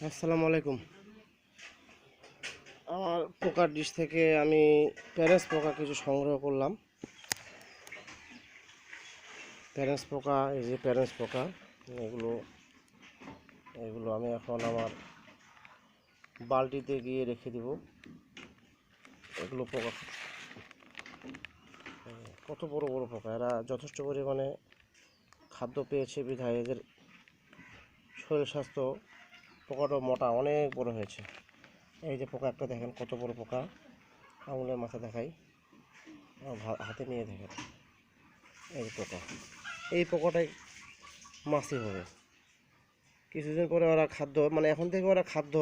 আসসালামু আলাইকুম। আমার পোকার ডিশ থেকে আমি প্যারেন্টস পোকা কিছু সংগ্রহ করলাম। প্যারেন্টস পোকা, এই যে প্যারেন্টস পোকা, এগুলো এগুলো আমি এখন আমার বালতিতে গিয়ে রেখে দিব। এগুলো পোকা কত বড় বড় পোকা, এরা যথেষ্ট পরিমাণে খাদ্য পেয়েছে বিধায় এদের শরীর স্বাস্থ্য, পোকাটা মোটা অনেক বড় হয়েছে। এই যে পোকা একটা দেখেন কত বড় পোকা, আঙুলের মাথা দেখাই, হাতে নিয়ে দেখেন। এই পোকা, এই পোকাটাই মাছি হবে। কিছুদিন পরে ওরা খাদ্য, মানে এখন থেকে ওরা খাদ্য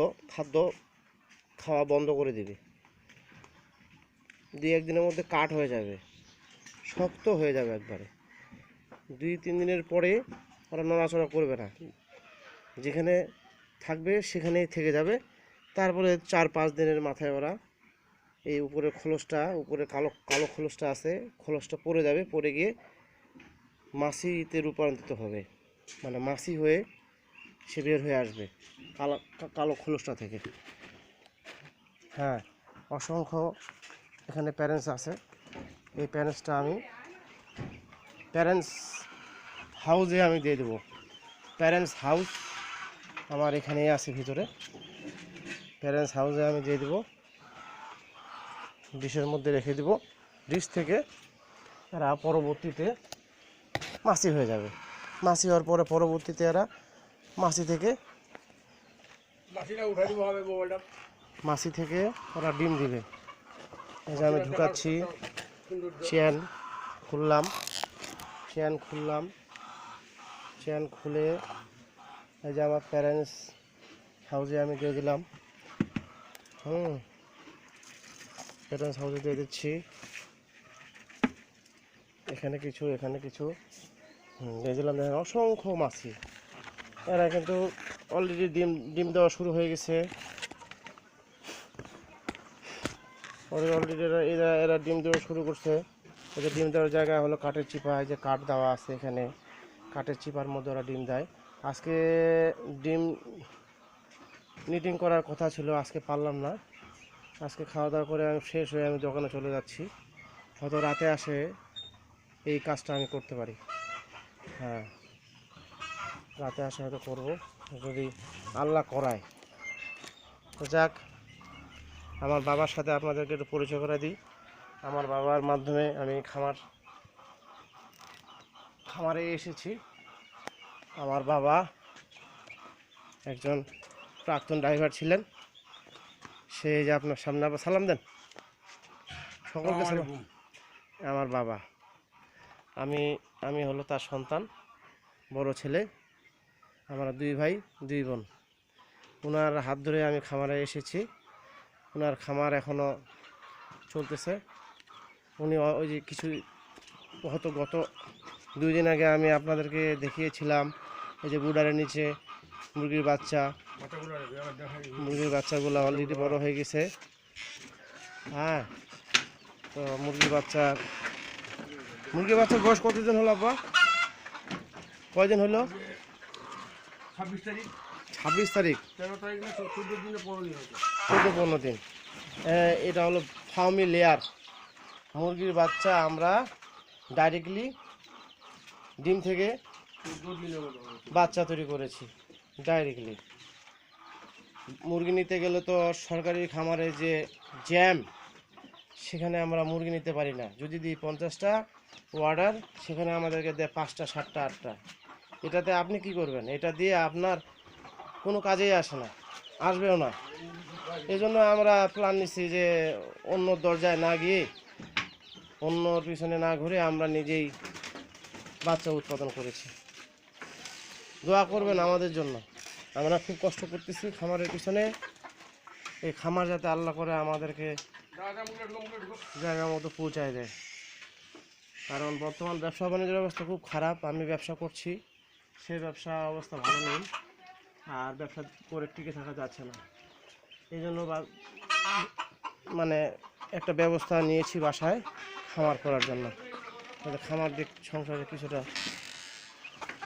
খাওয়া বন্ধ করে দিবে। 2-1 দিনের মধ্যে কাঠ হয়ে যাবে, শক্ত হয়ে যাবে একবারে। 2-3 দিনের পরে ওরা নড়াচড়া করবে না, যেখানে থাকবে সেখানেই থেকে যাবে। তারপরে 4-5 দিনের মাথায় ওরা এই উপরের খোলসটা, উপরে কালো কালো খোলসটা আছে, খোলসটা পড়ে যাবে, পড়ে গিয়ে মাছিতে রূপান্তরিত হবে, মানে মাছি হয়ে সে বের হয়ে আসবে কালো কালো খোলসটা থেকে। হ্যাঁ, অসংখ্য এখানে প্যারেন্টস আছে। এই প্যারেন্টসটা আমি প্যারেন্টস হাউসে আমি দিয়ে দেবো। প্যারেন্টস হাউস আমার এখানেই আছে ভিতরে। প্যারেন্টস হাউসে আমি দিয়ে দেবো, ডিশের মধ্যে রেখে দেবো। ডিশ থেকে এরা পরবর্তীতে মাছি হয়ে যাবে। মাছি হওয়ার পরে পরবর্তীতে এরা মাছি থেকে ওরা ডিম দিবে। এই যে আমি ঢুকাচ্ছি, চেন খুললাম, চেন খুলে এই যে আমার প্যারেন্টস হাউসে আমি দিয়ে দিলাম। প্যারেন্টস হাউসে দিয়ে দিচ্ছি। এখানে কিছু দিয়ে দিলাম। দেখেন অসংখ্য মাছি, এরা কিন্তু অলরেডি ডিম দেওয়া শুরু হয়ে গেছে। অলরেডি এরা ডিম দেওয়া শুরু করছে। এদের ডিম দেওয়ার জায়গা হলো কাঠের চিপা, এই যে কাঠ দেওয়া আছে এখানে, কাঠের চিপার মধ্যে ওরা ডিম দেয়। আজকে ডিম নিটিং করার কথা ছিল, আজকে পারলাম না। আজকে খাওয়া দাওয়া করে আমি শেষ হয়ে আমি দোকানে চলে যাচ্ছি। হয়তো রাতে আসে এই কাজটা আমি করতে পারি। হ্যাঁ, রাতে আসে হয়তো করবো, যদি আল্লাহ করায়। তো যাক, আমার বাবার সাথে আপনাদেরকে একটু পরিচয় করে দিই। আমার বাবার মাধ্যমে আমি খামারে এসেছি। আমার বাবা একজন প্রাক্তন ড্রাইভার ছিলেন। সে যে আপনার সামনে, আবার সালাম দেন সকলকে সালাম। আমার বাবা, আমি হলো তার সন্তান, বড় ছেলে। আমরা 2 ভাই 2 বোন। ওনার হাত ধরে আমি খামারে এসেছি। ওনার খামার এখনও চলতেছে। উনি ওই যে কিছু হয়তো গত 2 দিন আগে আমি আপনাদেরকে দেখিয়েছিলাম, এই যে বুডারের নিচে মুরগির বাচ্চাগুলো অলরেডি বড় হয়ে গেছে। হ্যাঁ, তো মুরগির বাচ্চার বয়স কতদিন হলো আব্বা? কয়দিন হলো? 26 তারিখ, 14-15 দিন। এটা হলো ফার্মি লেয়ার মুরগির বাচ্চা। আমরা ডাইরেক্টলি ডিম থেকে বাচ্চা তৈরি করেছি ডাইরেক্টলি। মুরগি নিতে গেলে তো সরকারি খামারে যে জ্যাম, সেখানে আমরা মুরগি নিতে পারি না। যদি দিই 50টা অর্ডার, সেখানে আমাদেরকে দেয় 5টা 7টা 8টা। এটাতে আপনি কি করবেন? এটা দিয়ে আপনার কোনো কাজেই আসে না, আসবেও না। এই জন্য আমরা প্ল্যান নিচ্ছি যে অন্য দরজায় না গিয়ে, অন্যর পিছনে না ঘুরে আমরা নিজেই বাচ্চা উৎপাদন করেছি। দোয়া করবেন আমাদের জন্য। আমরা খুব কষ্ট করতেছি খামারের পিছনে। এই খামার যাতে আল্লাহ করে আমাদেরকে জায়গা মতো পৌঁছায় দেয়। কারণ বর্তমান ব্যবসা বাণিজ্যের অবস্থা খুব খারাপ। আমি ব্যবসা করছি, সেই ব্যবসা অবস্থা ভালো নেই, আর ব্যবসা করে টিকে থাকা যাচ্ছে না। এই জন্য মানে একটা ব্যবস্থা নিয়েছি বাসায় খামার করার জন্য, যাতে খামার দিক সংসারে কিছুটা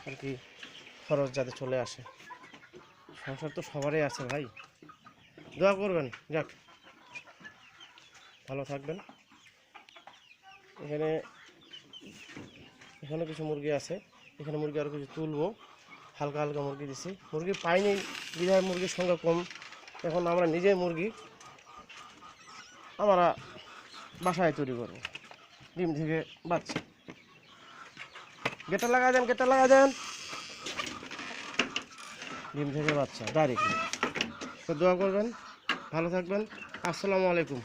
আর কি খরচ যাতে চলে আসে। সংসার তো সবারই আছে ভাই, দোয়া করবেন। যাক, ভালো থাকবেন। এখানে এখানে কিছু মুরগি আছে, এখানে মুরগি আরও কিছু তুলবো। হালকা হালকা মুরগি দিছি, মুরগি পাইনি বিধায় মুরগির সংখ্যা কম। এখন আমরা নিজেই মুরগি আমরা বাসায় তৈরি করবো, ডিম থেকে বাচ্চা। গেটটা লাগা দেন, গেটটা লাগা দেন। ডিম থেকে বাচ্চা ডাইরেক্টলি। তো দোয়া করবেন, ভালো থাকবেন। আসসালামু আলাইকুম।